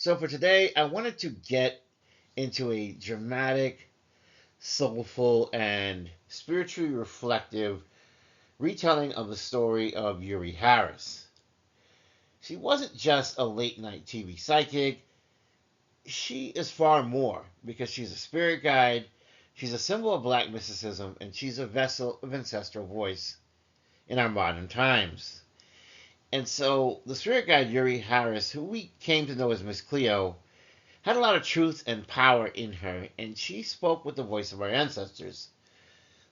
So for today, I wanted to get into a dramatic, soulful, and spiritually reflective retelling of the story of Youree Harris. She wasn't just a late night TV psychic, she is far more because she's a spirit guide, she's a symbol of black mysticism, and she's a vessel of ancestral voice in our modern times. And so the spirit guide Youree Harris, who we came to know as Miss Cleo, had a lot of truth and power in her, and she spoke with the voice of our ancestors.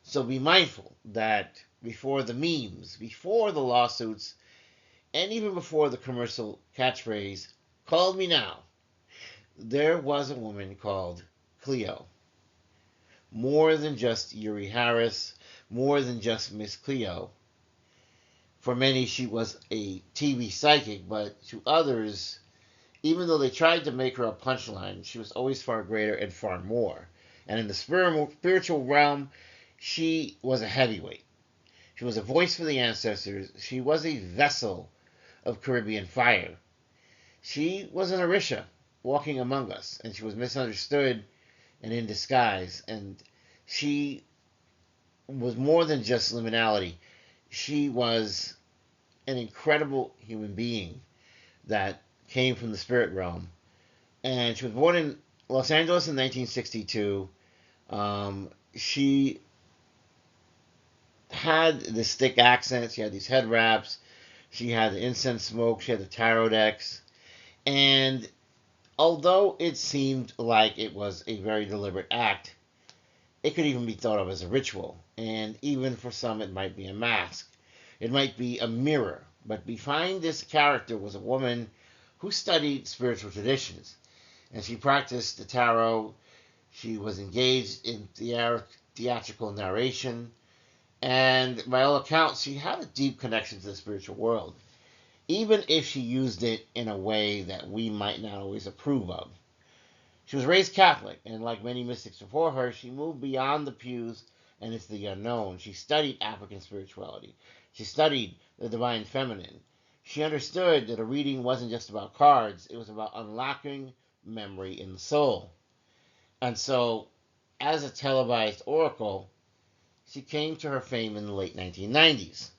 So be mindful that before the memes, before the lawsuits, and even before the commercial catchphrase, call me now, there was a woman called Cleo. More than just Youree Harris, more than just Miss Cleo. For many, she was a TV psychic, but to others, even though they tried to make her a punchline, she was always far greater and far more. And in the spiritual realm, she was a heavyweight. She was a voice for the ancestors. She was a vessel of Caribbean fire. She was an Orisha walking among us, and she was misunderstood and in disguise. And she was more than just liminality. She was an incredible human being that came from the spirit realm. And she was born in Los Angeles in 1962. She had this thick accent. She had these head wraps. She had the incense smoke. She had the tarot decks. And although it seemed like it was a very deliberate act, it could even be thought of as a ritual. And even for some, it might be a mask. It might be a mirror. But behind this character was a woman who studied spiritual traditions. And she practiced the tarot. She was engaged in theatrical narration. And by all accounts, she had a deep connection to the spiritual world, even if she used it in a way that we might not always approve of. She was raised Catholic, and like many mystics before her, she moved beyond the pews and into the unknown. She studied African spirituality. She studied the divine feminine. She understood that a reading wasn't just about cards, it was about unlocking memory in the soul. And so, as a televised oracle, she came to her fame in the late 1990s.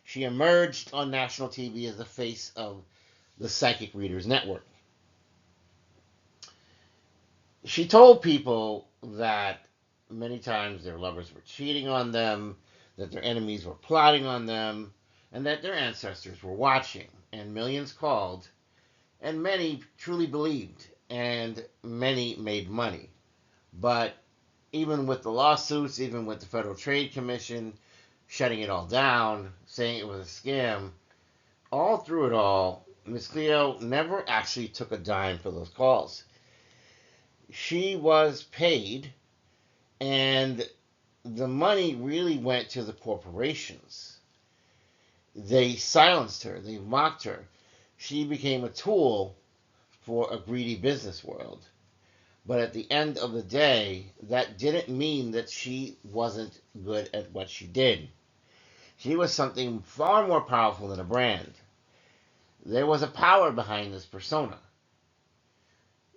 She emerged on national TV as the face of the Psychic Readers Network. She told people that many times their lovers were cheating on them, that their enemies were plotting on them, and that their ancestors were watching. And millions called, and many truly believed, and many made money. But even with the lawsuits, even with the Federal Trade Commission shutting it all down, saying it was a scam, all through it all, Miss Cleo never actually took a dime for those calls. She was paid, and the money really went to the corporations. They silenced her, they mocked her. She became a tool for a greedy business world. But at the end of the day, that didn't mean that she wasn't good at what she did. She was something far more powerful than a brand. There was a power behind this persona.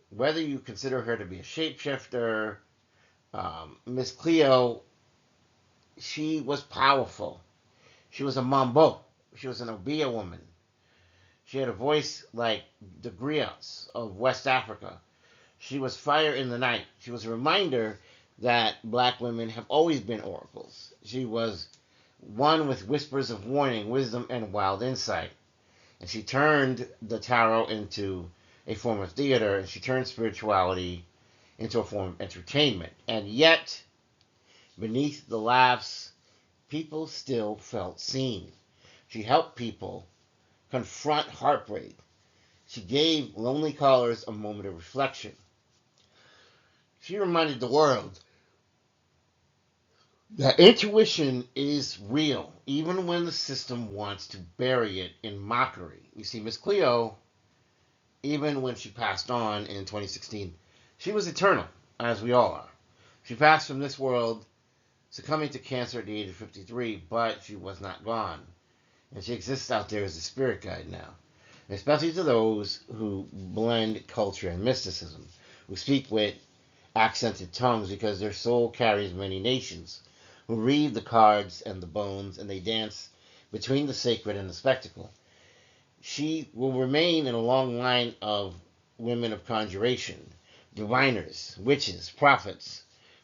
Whether you consider her to be a shapeshifter, Miss Cleo, she was powerful. She was a mambo. She was an Obeah woman. She had a voice like the griots of West Africa. She was fire in the night. She was a reminder that black women have always been oracles. She was one with whispers of warning, wisdom, and wild insight. And she turned the tarot into a form of theater, and she turned spirituality into a form of entertainment. And yet, beneath the laughs, people still felt seen. She helped people confront heartbreak. She gave lonely callers a moment of reflection. She reminded the world that intuition is real, even when the system wants to bury it in mockery. You see, Miss Cleo, even when she passed on in 2016, she was eternal, as we all are. She passed from this world, succumbing to cancer at the age of 53, but she was not gone. And she exists out there as a spirit guide now. especially to those who blend culture and mysticism, who speak with accented tongues because their soul carries many nations, who read the cards and the bones, and they dance between the sacred and the spectacle. She will remain in a long line of women of conjuration, diviners, witches, prophets,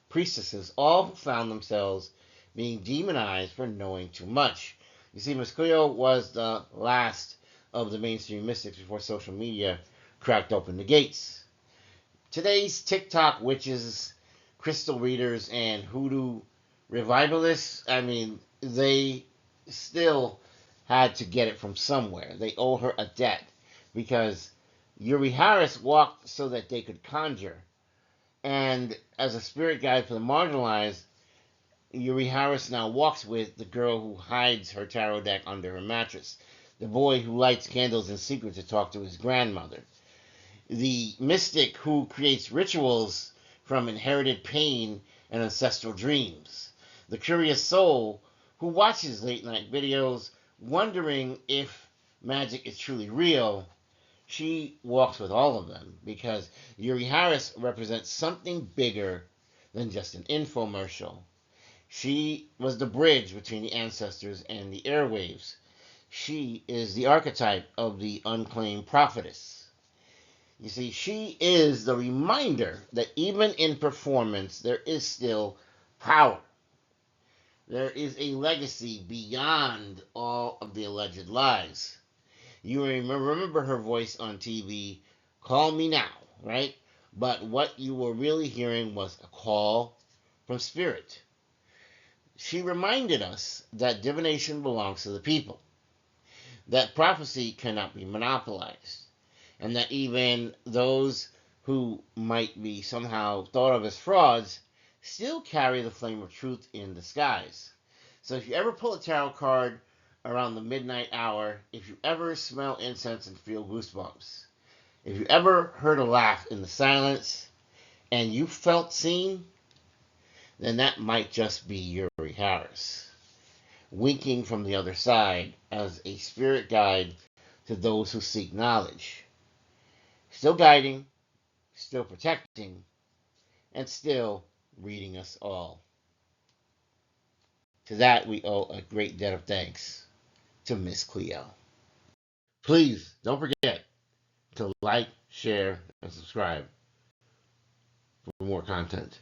priestesses, all who found themselves being demonized for knowing too much. You see, Miss Cleo was the last of the mainstream mystics before social media cracked open the gates. Today's TikTok witches, crystal readers, and hoodoo revivalists, I mean, they still had to get it from somewhere. They owe her a debt because Youree Harris walked so that they could conjure. And as a spirit guide for the marginalized, Youree Harris now walks with the girl who hides her tarot deck under her mattress, the boy who lights candles in secret to talk to his grandmother, the mystic who creates rituals from inherited pain and ancestral dreams, the curious soul who watches late night videos wondering if magic is truly real. She walks with all of them because Youree Harris represents something bigger than just an infomercial. She was the bridge between the ancestors and the airwaves. She is the archetype of the unclaimed prophetess. You see, she is the reminder that even in performance, there is still power. There is a legacy beyond all of the alleged lies. You remember her voice on TV, Call Me Now, right? But what you were really hearing was a call from spirit. She reminded us that divination belongs to the people, that prophecy cannot be monopolized, and that even those who might be somehow thought of as frauds still carry the flame of truth in disguise. So if you ever pull a tarot card around the midnight hour, if you ever smell incense and feel goosebumps, if you ever heard a laugh in the silence and you felt seen, then that might just be Youree Harris, winking from the other side as a spirit guide to those who seek knowledge. Still guiding, still protecting, and still reading us all. To that, we owe a great debt of thanks to Miss Cleo. Please don't forget to like, share, and subscribe for more content.